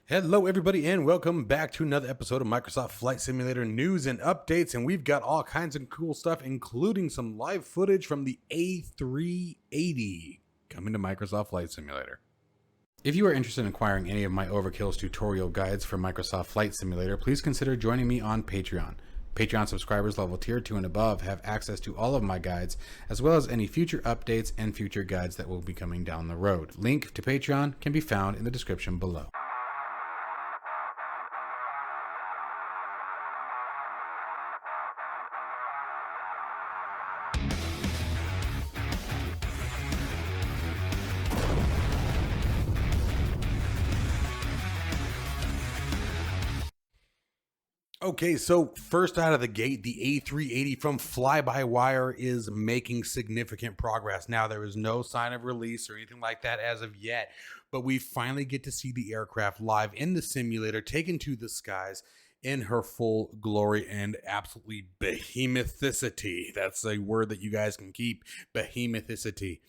Hello, everybody, and welcome back to another episode of Microsoft Flight Simulator news and updates. And we've got all kinds of cool stuff, including some live footage from the A380 coming to Microsoft Flight Simulator. If you are interested in acquiring any of my Overkills tutorial guides for Microsoft Flight Simulator, please consider joining me on Patreon. Patreon subscribers level tier 2 and above have access to all of my guides, as well as any future updates and future guides that will be coming down the road. Link to Patreon can be found in the description below. Okay, so first out of the gate, the A380 from Flybywire is making significant progress. Now, there is no sign of release or anything like that as of yet, but we finally get to see the aircraft live in the simulator, taken to the skies in her full glory and absolutely behemothicity. That's a word that you guys can keep, behemothicity.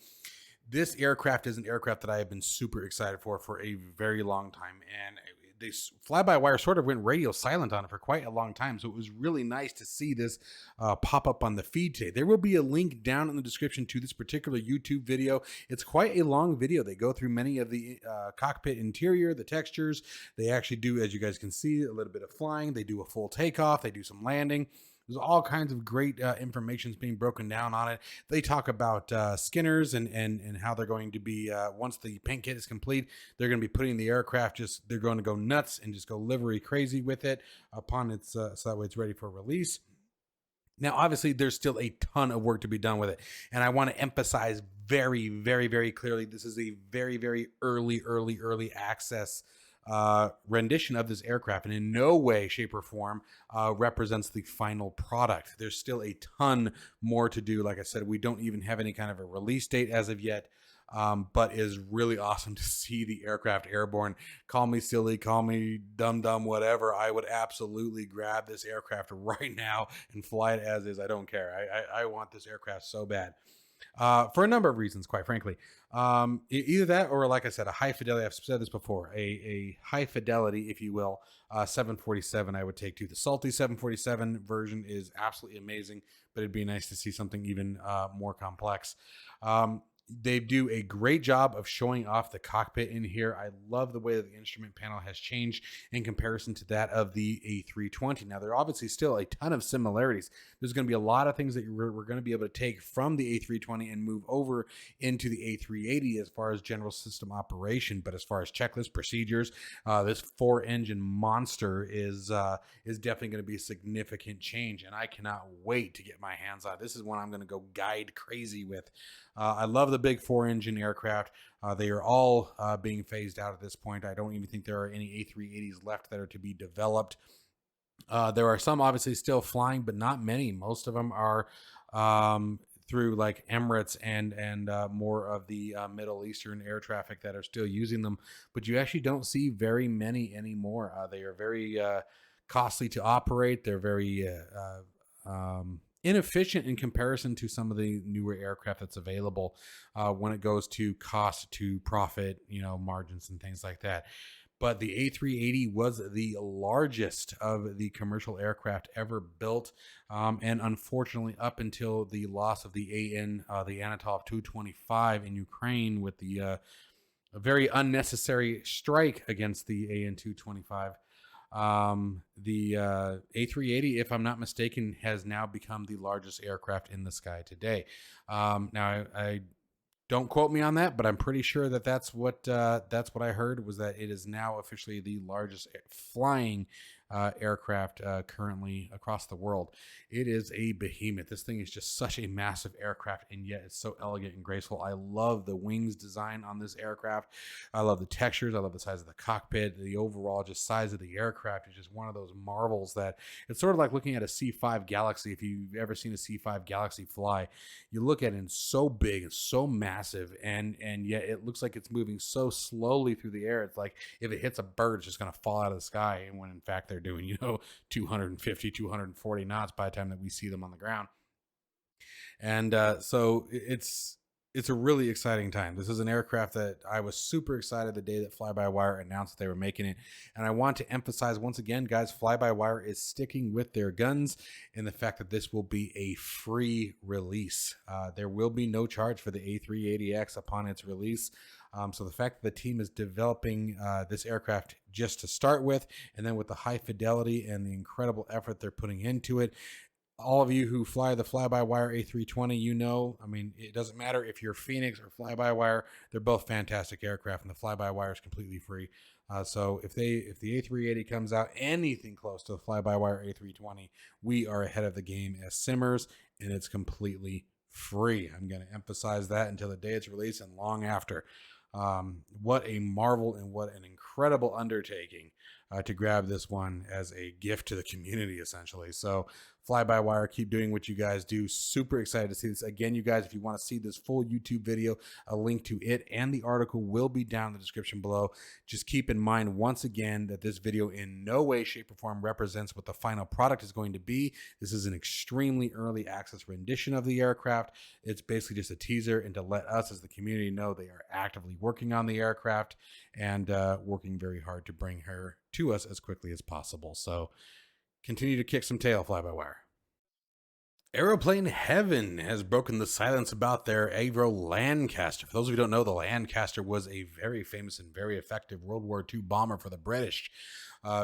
This aircraft is an aircraft that I have been super excited for a very long time, and this Fly-by-Wire sort of went radio silent on it for quite a long time, so it was really nice to see this pop up on the feed today. There will be a link down in the description to this particular YouTube video. It's quite a long video. They go through many of the cockpit interior, the textures. They actually do, as you guys can see, a little bit of flying. They do a full takeoff. They do some landing. There's all kinds of great information being broken down on it. They talk about skinners and how they're going to be, once the paint kit is complete, they're going to be putting the aircraft, they're going to go nuts and just go livery crazy with it upon its, so that way it's ready for release. Now, obviously, there's still a ton of work to be done with it. And I want to emphasize very, very, very clearly, this is a very, very early access rendition of this aircraft, and in no way, shape, or form represents the final product. There's still a ton more to do. Like I said, we don't even have any kind of a release date as of yet, but it is really awesome to see the aircraft airborne. Call me silly, call me dumb, whatever. I would absolutely grab this aircraft right now and fly it as is. I don't care. I want this aircraft so bad. For a number of reasons, quite frankly. Either that or, like I said, a high fidelity, I've said this before, a high fidelity, if you will, 747 I would take to. The salty 747 version is absolutely amazing, but it'd be nice to see something even more complex. They do a great job of showing off the cockpit in here. I love the way that the instrument panel has changed in comparison to that of the A320. Now, there are obviously still a ton of similarities. There's going to be a lot of things that we're going to be able to take from the A320 and move over into the A380 as far as general system operation. But as far as checklist procedures, this 4-engine monster is definitely going to be a significant change, and I cannot wait to get my hands on it. This is one I'm going to go guide crazy with. I love the big 4-engine aircraft. They are all being phased out at this point. I don't even think there are any A380s left that are to be developed. There are some obviously still flying, but not many. Most of them are through like Emirates and more of the Middle Eastern air traffic that are still using them. But you actually don't see very many anymore. They are very costly to operate. They're very inefficient in comparison to some of the newer aircraft that's available when it goes to cost to profit, margins and things like that. But the A380 was the largest of the commercial aircraft ever built. And unfortunately, up until the loss of the the Anatol 225 in Ukraine with the a very unnecessary strike against the AN 225, the A380, if I'm not mistaken, has now become the largest aircraft in the sky today. Now, I don't quote me on that, but I'm pretty sure that that's what I heard, was that it is now officially the largest flying aircraft currently across the world. It is a behemoth. This thing is just such a massive aircraft, and yet it's so elegant and graceful. I love the wings design on this aircraft. I love the textures. I love the size of the cockpit. The overall just size of the aircraft is just one of those marvels that it's sort of like looking at a C5 Galaxy. If you've ever seen a C5 Galaxy fly, you look at it and it's so big and so massive, and yet it looks like it's moving so slowly through the air. It's like if it hits a bird, it's just going to fall out of the sky, and when in fact they're doing 250, 240 knots by the time that we see them on the ground. And so it's It's a really exciting time. This is an aircraft that I was super excited the day that Flybywire announced that they were making it. And I want to emphasize once again, guys, Flybywire is sticking with their guns in the fact that this will be a free release. There will be no charge for the A380X upon its release. So the fact that the team is developing this aircraft just to start with, and then with the high fidelity and the incredible effort they're putting into it, all of you who fly the Fly-by-Wire A320, you know, I mean, it doesn't matter if you're Phoenix or Fly-by-Wire, they're both fantastic aircraft, and the Fly-by-Wire is completely free. So if the A380 comes out anything close to the Fly-by-Wire A320, we are ahead of the game as simmers, and it's completely free. I'm going to emphasize that until the day it's released and long after. What a marvel and what an incredible undertaking to grab this one as a gift to the community, essentially. So Fly-by-Wire, keep doing what you guys do. Super excited to see this. Again, you guys, if you want to see this full YouTube video, a link to it and the article will be down in the description below. Just keep in mind, once again, that this video in no way, shape, or form represents what the final product is going to be. This is an extremely early access rendition of the aircraft. It's basically just a teaser and to let us as the community know they are actively working on the aircraft and working very hard to bring her to us as quickly as possible. So continue to kick some tail, Fly-by-Wire. Aeroplane Heaven has broken the silence about their Avro Lancaster. For those of you who don't know, the Lancaster was a very famous and very effective World War II bomber for the British.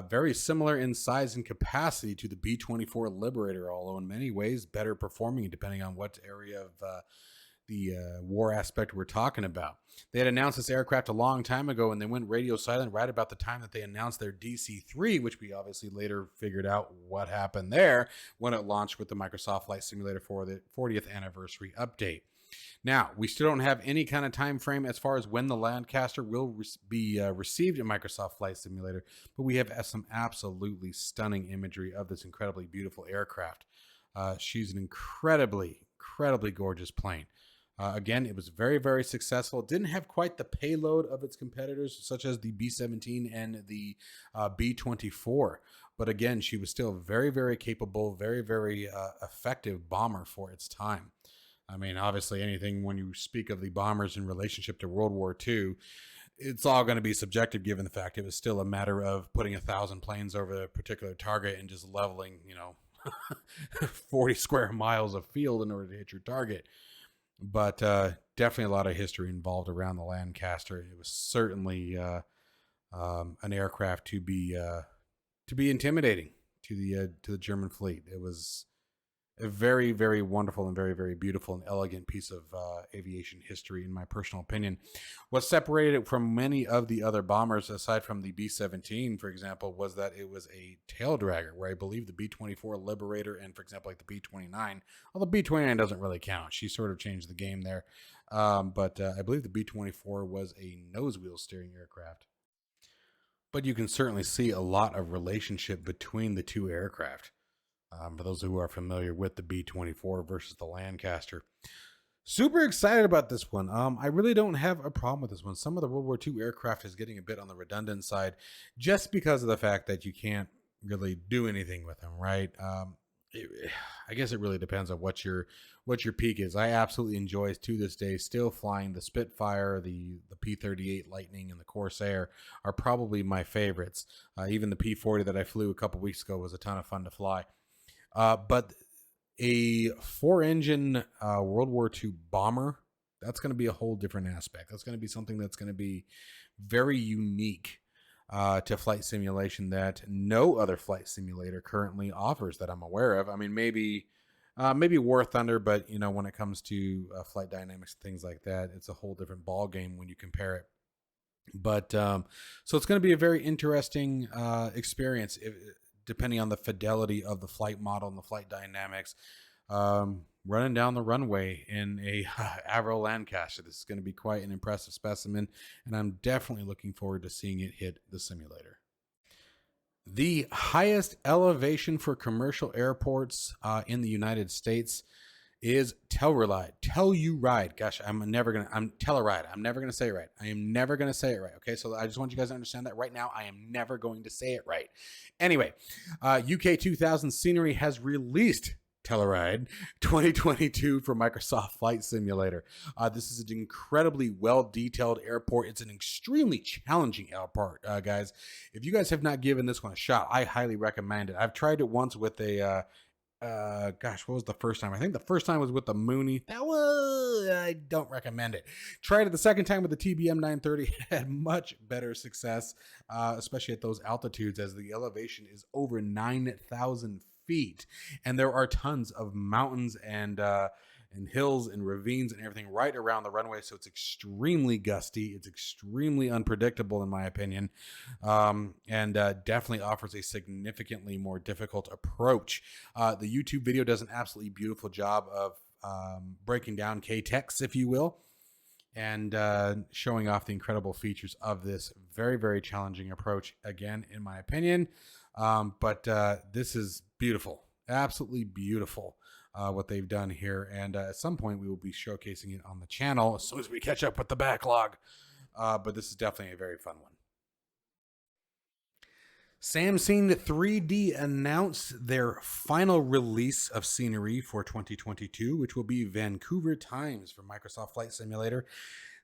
Very similar in size and capacity to the B-24 Liberator, although in many ways better performing depending on what area of the war aspect we're talking about. They had announced this aircraft a long time ago, and they went radio silent right about the time that they announced their DC-3, which we obviously later figured out what happened there when it launched with the Microsoft Flight Simulator for the 40th anniversary update. Now, we still don't have any kind of time frame as far as when the Lancaster will be received in Microsoft Flight Simulator, but we have some absolutely stunning imagery of this incredibly beautiful aircraft. She's an incredibly gorgeous plane. Again, it was very, very successful. It didn't have quite the payload of its competitors, such as the B-17 and the B-24. But again, she was still very, very capable, very, very effective bomber for its time. I mean, obviously, anything when you speak of the bombers in relationship to World War II, it's all going to be subjective given the fact it was still a matter of putting 1,000 planes over a particular target and just leveling, 40 square miles of field in order to hit your target. But definitely a lot of history involved around the Lancaster. It was certainly an aircraft to be intimidating to the German fleet. It was a very, very wonderful and very, very beautiful and elegant piece of aviation history, in my personal opinion. What separated it from many of the other bombers, aside from the B-17, for example, was that it was a tail dragger, where I believe the B-24 Liberator and, for example, like the B-29, well, the B-29 doesn't really count. She sort of changed the game there. But I believe the B-24 was a nose wheel steering aircraft. But you can certainly see a lot of relationship between the two aircraft. For those who are familiar with the B-24 versus the Lancaster. Super excited about this one. I really don't have a problem with this one. Some of the World War II aircraft is getting a bit on the redundant side just because of the fact that you can't really do anything with them, right? I guess it really depends on what your peak is. I absolutely enjoy, to this day, still flying the Spitfire, the P-38 Lightning, and the Corsair are probably my favorites. Even the P-40 that I flew a couple weeks ago was a ton of fun to fly. But a 4-engine World War II bomber, that's going to be a whole different aspect. That's going to be something that's going to be very unique to flight simulation that no other flight simulator currently offers that I'm aware of. I mean, maybe War Thunder, but when it comes to flight dynamics and things like that, it's a whole different ball game when you compare it. But so it's going to be a very interesting experience depending on the fidelity of the flight model and the flight dynamics, running down the runway in a Avro Lancaster. This is going to be quite an impressive specimen, and I'm definitely looking forward to seeing it hit the simulator. The highest elevation for commercial airports in the United States is Telluride. Telluride. Gosh, Telluride. I'm never gonna say it right. I am never gonna say it right. Okay, so I just want you guys to understand that right now. I am never going to say it right. Anyway, UK 2000 Scenery has released Telluride 2022 for Microsoft Flight Simulator. This is an incredibly well-detailed airport. It's an extremely challenging airport, guys. If you guys have not given this one a shot, I highly recommend it. I've tried it once with a gosh, what was the first time? I think the first time was with the Mooney. I don't recommend it. Tried it the second time with the TBM 930. Had much better success, especially at those altitudes, as the elevation is over 9,000 feet, and there are tons of mountains and hills and ravines and everything right around the runway. So it's extremely gusty. It's extremely unpredictable, in my opinion, and definitely offers a significantly more difficult approach. The YouTube video does an absolutely beautiful job of breaking down K-Tex, if you will, and showing off the incredible features of this very, very challenging approach, again, in my opinion. But this is beautiful, absolutely beautiful. What they've done here, and at some point we will be showcasing it on the channel as soon as we catch up with the backlog. But this is definitely a very fun one. Samsung 3D announced their final release of scenery for 2022, which will be Vancouver Times for Microsoft Flight Simulator.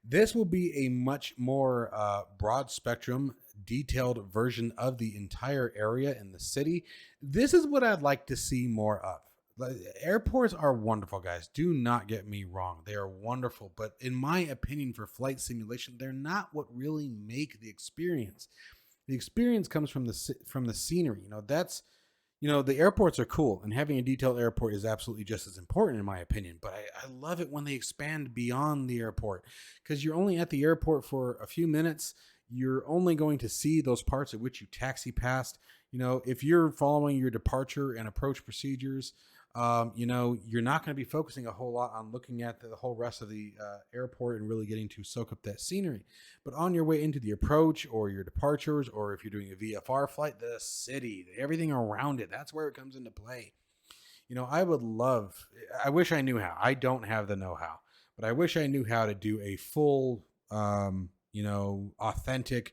This will be a much more broad spectrum, detailed version of the entire area in the city. This is what I'd like to see more of. Airports are wonderful, guys. Do not get me wrong. They are wonderful. But in my opinion, for flight simulation, they're not what really make the experience. The experience comes from the scenery. The airports are cool, and having a detailed airport is absolutely just as important, in my opinion. But I love it when they expand beyond the airport, because you're only at the airport for a few minutes. You're only going to see those parts at which you taxi past. If you're following your departure and approach procedures, you're not going to be focusing a whole lot on looking at the whole rest of the airport and really getting to soak up that scenery. But on your way into the approach or your departures, or if you're doing a VFR flight, the city, everything around it, that's where it comes into play. I wish I knew how. I don't have the know-how, but I wish I knew how to do a full, authentic,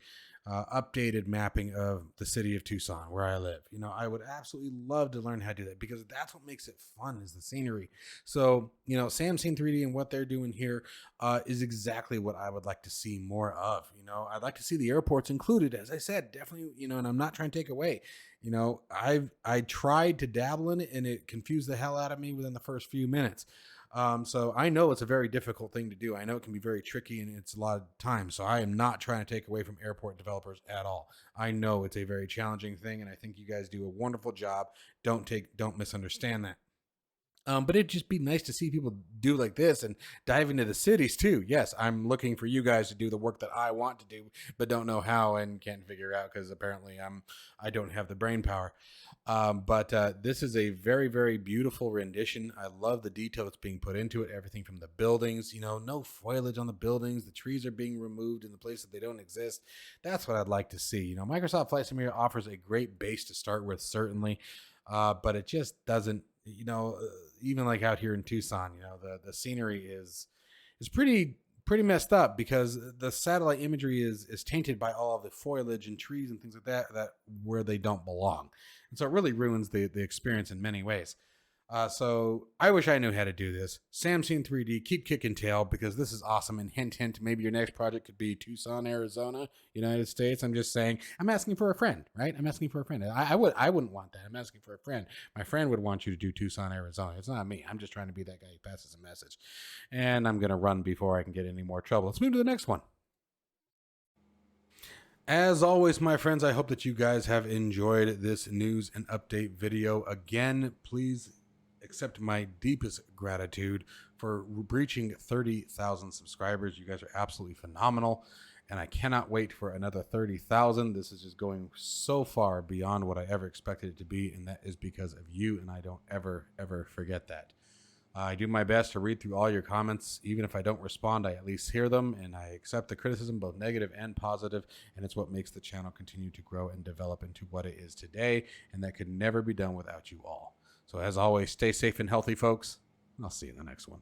updated mapping of the city of Tucson, where I live. I would absolutely love to learn how to do that, because that's what makes it fun, is the scenery. So, Samsung 3D and what they're doing here is exactly what I would like to see more of. I'd like to see the airports included, as I said, definitely, and I'm not trying to take away. I tried to dabble in it, and it confused the hell out of me within the first few minutes. So I know it's a very difficult thing to do. I know it can be very tricky, and it's a lot of time. So I am not trying to take away from airport developers at all. I know it's a very challenging thing, and I think you guys do a wonderful job. Don't misunderstand that. But it'd just be nice to see people do like this and dive into the cities too. Yes, I'm looking for you guys to do the work that I want to do, but don't know how and can't figure out, because apparently I don't have the brain power. But this is a very, very beautiful rendition. I love the detail that's being put into it. Everything from the buildings, no foliage on the buildings. The trees are being removed in the place that they don't exist. That's what I'd like to see. Microsoft Flight Simulator offers a great base to start with, certainly, but it just doesn't. Even like out here in Tucson, the scenery is pretty messed up, because the satellite imagery is tainted by all of the foliage and trees and things like that where they don't belong. And so it really ruins the experience in many ways. So I wish I knew how to do this. Samsung 3D, keep kicking tail, because this is awesome. And hint, hint, maybe your next project could be Tucson, Arizona, United States. I'm just saying, I'm asking for a friend, right? I'm asking for a friend. I wouldn't want that. I'm asking for a friend. My friend would want you to do Tucson, Arizona. It's not me. I'm just trying to be that guy who passes a message. And I'm going to run before I can get any more trouble. Let's move to the next one. As always, my friends, I hope that you guys have enjoyed this news and update video. Again, please accept my deepest gratitude for reaching 30,000 subscribers. You guys are absolutely phenomenal, and I cannot wait for another 30,000. This is just going so far beyond what I ever expected it to be, and that is because of you, and I don't ever forget that. I do my best to read through all your comments. Even if I don't respond, I at least hear them, and I accept the criticism, both negative and positive, and it's what makes the channel continue to grow and develop into what it is today, and that could never be done without you all. So as always, stay safe and healthy, folks. I'll see you in the next one.